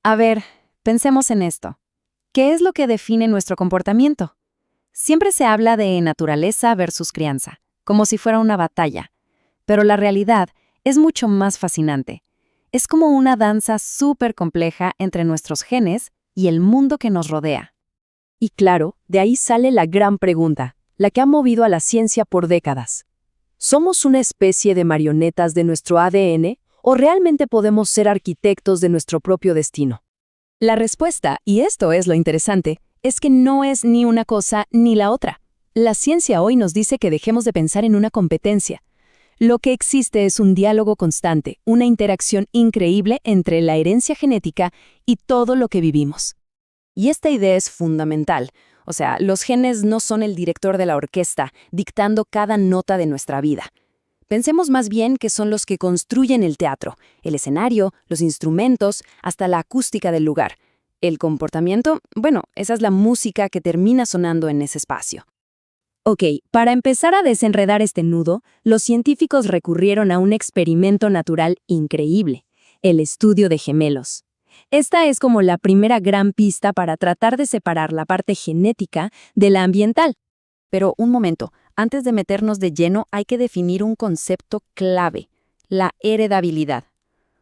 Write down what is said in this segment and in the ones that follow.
A ver, pensemos en esto. ¿Qué es lo que define nuestro comportamiento? Siempre se habla de naturaleza versus crianza, como si fuera una batalla. Pero la realidad es mucho más fascinante. Es como una danza súper compleja entre nuestros genes y el mundo que nos rodea. Y claro, de ahí sale la gran pregunta, la que ha movido a la ciencia por décadas. ¿Somos una especie de marionetas de nuestro ADN o realmente podemos ser arquitectos de nuestro propio destino? La respuesta, y esto es lo interesante, es que no es ni una cosa ni la otra. La ciencia hoy nos dice que dejemos de pensar en una competencia. Lo que existe es un diálogo constante, una interacción increíble entre la herencia genética y todo lo que vivimos. Y esta idea es fundamental. O sea, los genes no son el director de la orquesta, dictando cada nota de nuestra vida. Pensemos más bien que son los que construyen el teatro, el escenario, los instrumentos, hasta la acústica del lugar. El comportamiento, bueno, esa es la música que termina sonando en ese espacio. Ok, para empezar a desenredar este nudo, los científicos recurrieron a un experimento natural increíble, el estudio de gemelos. Esta es como la primera gran pista para tratar de separar la parte genética de la ambiental. Pero un momento, antes de meternos de lleno hay que definir un concepto clave, la heredabilidad.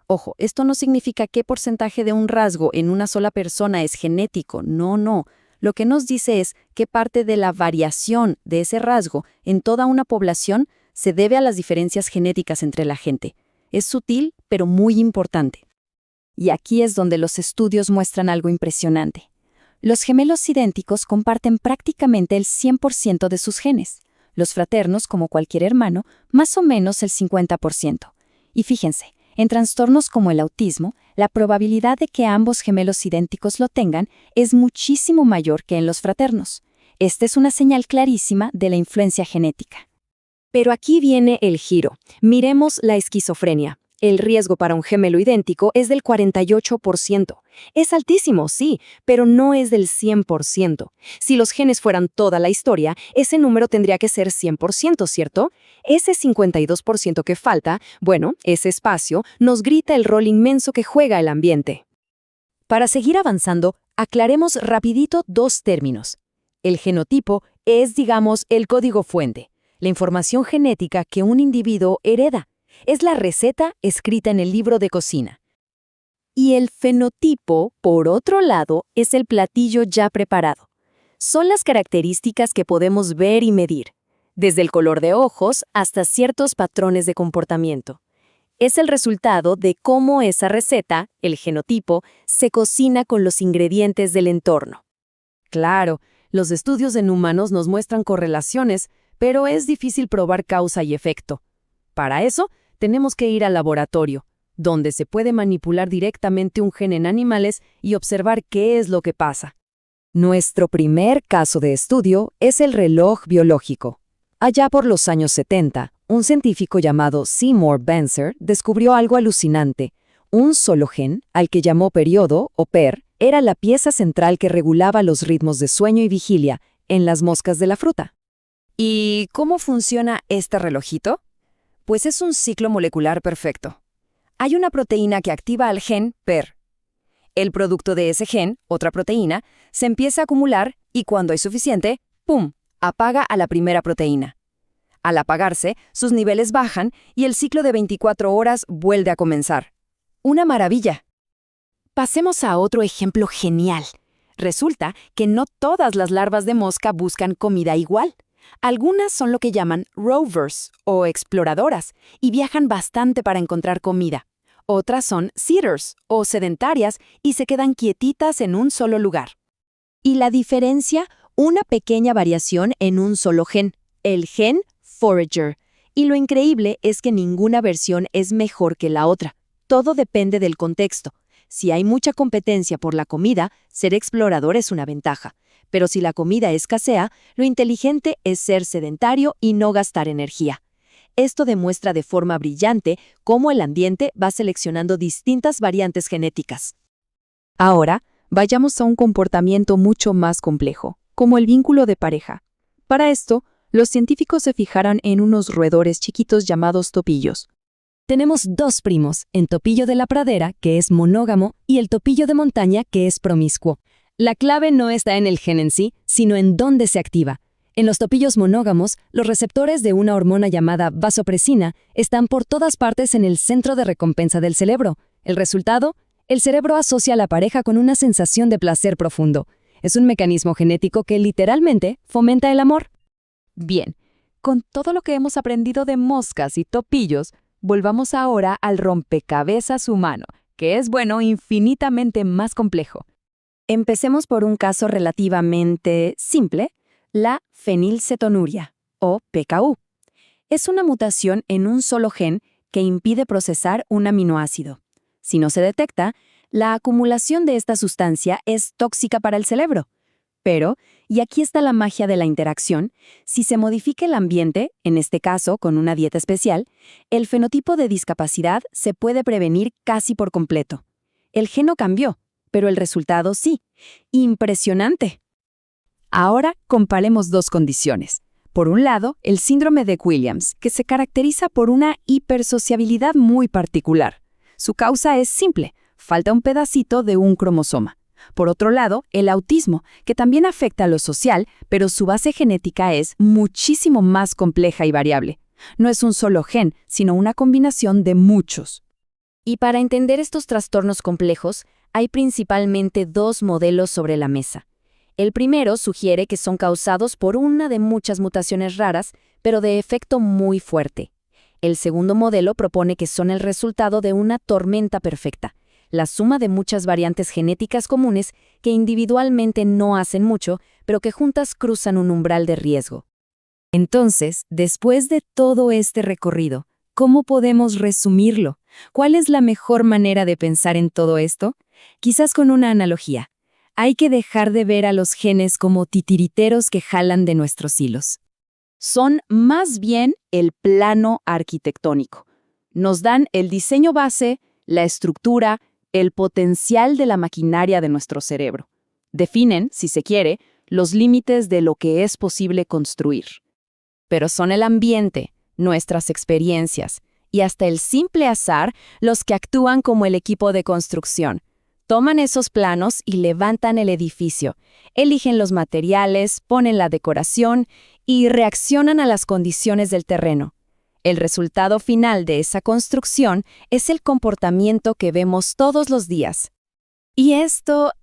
Ojo, esto no significa qué porcentaje de un rasgo en una sola persona es genético, no. Lo que nos dice es qué parte de la variación de ese rasgo en toda una población se debe a las diferencias genéticas entre la gente. Es sutil, pero muy importante. Y aquí es donde los estudios muestran algo impresionante. Los gemelos idénticos comparten prácticamente el 100% de sus genes. Los fraternos, como cualquier hermano, más o menos el 50%. Y fíjense, en trastornos como el autismo, la probabilidad de que ambos gemelos idénticos lo tengan es muchísimo mayor que en los fraternos. Esta es una señal clarísima de la influencia genética. Pero aquí viene el giro. Miremos la esquizofrenia. El riesgo para un gemelo idéntico es del 48%. Es altísimo, sí, pero no es del 100%. Si los genes fueran toda la historia, ese número tendría que ser 100%, ¿cierto? Ese 52% que falta, bueno, ese espacio, nos grita el rol inmenso que juega el ambiente. Para seguir avanzando, aclaremos rapidito dos términos. El genotipo es, digamos, el código fuente, la información genética que un individuo hereda. Es la receta escrita en el libro de cocina. Y el fenotipo, por otro lado, es el platillo ya preparado. Son las características que podemos ver y medir, desde el color de ojos hasta ciertos patrones de comportamiento. Es el resultado de cómo esa receta, el genotipo, se cocina con los ingredientes del entorno. Claro, los estudios en humanos nos muestran correlaciones, pero es difícil probar causa y efecto. Para eso, tenemos que ir al laboratorio, donde se puede manipular directamente un gen en animales y observar qué es lo que pasa. Nuestro primer caso de estudio es el reloj biológico. Allá por los años 70, un científico llamado Seymour Benzer descubrió algo alucinante. Un solo gen, al que llamó periodo o PER, era la pieza central que regulaba los ritmos de sueño y vigilia en las moscas de la fruta. ¿Y cómo funciona este relojito? Pues es un ciclo molecular perfecto. Hay una proteína que activa al gen PER. El producto de ese gen, otra proteína, se empieza a acumular y cuando hay suficiente, ¡pum!, apaga a la primera proteína. Al apagarse, sus niveles bajan y el ciclo de 24 horas vuelve a comenzar. ¡Una maravilla! Pasemos a otro ejemplo genial. Resulta que no todas las larvas de mosca buscan comida igual. Algunas son lo que llaman rovers o exploradoras y viajan bastante para encontrar comida. Otras son sitters o sedentarias y se quedan quietitas en un solo lugar. Y la diferencia, una pequeña variación en un solo gen, el gen forager. Y lo increíble es que ninguna versión es mejor que la otra. Todo depende del contexto. Si hay mucha competencia por la comida, ser explorador es una ventaja. Pero si la comida escasea, lo inteligente es ser sedentario y no gastar energía. Esto demuestra de forma brillante cómo el ambiente va seleccionando distintas variantes genéticas. Ahora, vayamos a un comportamiento mucho más complejo, como el vínculo de pareja. Para esto, los científicos se fijaron en unos roedores chiquitos llamados topillos. Tenemos dos primos, el topillo de la pradera, que es monógamo, y el topillo de montaña, que es promiscuo. La clave no está en el gen en sí, sino en dónde se activa. En los topillos monógamos, los receptores de una hormona llamada vasopresina están por todas partes en el centro de recompensa del cerebro. El resultado, el cerebro asocia a la pareja con una sensación de placer profundo. Es un mecanismo genético que literalmente fomenta el amor. Bien, con todo lo que hemos aprendido de moscas y topillos, volvamos ahora al rompecabezas humano, que es, infinitamente más complejo. Empecemos por un caso relativamente simple, la fenilcetonuria, o PKU. Es una mutación en un solo gen que impide procesar un aminoácido. Si no se detecta, la acumulación de esta sustancia es tóxica para el cerebro. Pero, y aquí está la magia de la interacción, si se modifica el ambiente, en este caso con una dieta especial, el fenotipo de discapacidad se puede prevenir casi por completo. El gen no cambió, pero el resultado sí. ¡Impresionante! Ahora comparemos dos condiciones. Por un lado, el síndrome de Williams, que se caracteriza por una hipersociabilidad muy particular. Su causa es simple, falta un pedacito de un cromosoma. Por otro lado, el autismo, que también afecta a lo social, pero su base genética es muchísimo más compleja y variable. No es un solo gen, sino una combinación de muchos. Y para entender estos trastornos complejos, hay principalmente dos modelos sobre la mesa. El primero sugiere que son causados por una de muchas mutaciones raras, pero de efecto muy fuerte. El segundo modelo propone que son el resultado de una tormenta perfecta, la suma de muchas variantes genéticas comunes que individualmente no hacen mucho, pero que juntas cruzan un umbral de riesgo. Entonces, después de todo este recorrido, ¿cómo podemos resumirlo? ¿Cuál es la mejor manera de pensar en todo esto? Quizás con una analogía. Hay que dejar de ver a los genes como titiriteros que jalan de nuestros hilos. Son más bien el plano arquitectónico. Nos dan el diseño base, la estructura, el potencial de la maquinaria de nuestro cerebro. Definen, si se quiere, los límites de lo que es posible construir. Pero son el ambiente, nuestras experiencias y hasta el simple azar los que actúan como el equipo de construcción. Toman esos planos y levantan el edificio, eligen los materiales, ponen la decoración y reaccionan a las condiciones del terreno. El resultado final de esa construcción es el comportamiento que vemos todos los días. Y esto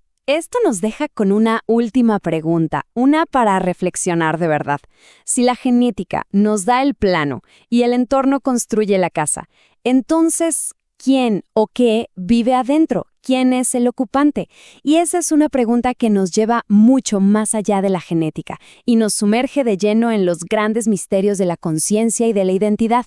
nos deja con una última pregunta, una para reflexionar de verdad. Si la genética nos da el plano y el entorno construye la casa, entonces, ¿quién o qué vive adentro? ¿Quién es el ocupante? Y esa es una pregunta que nos lleva mucho más allá de la genética y nos sumerge de lleno en los grandes misterios de la conciencia y de la identidad.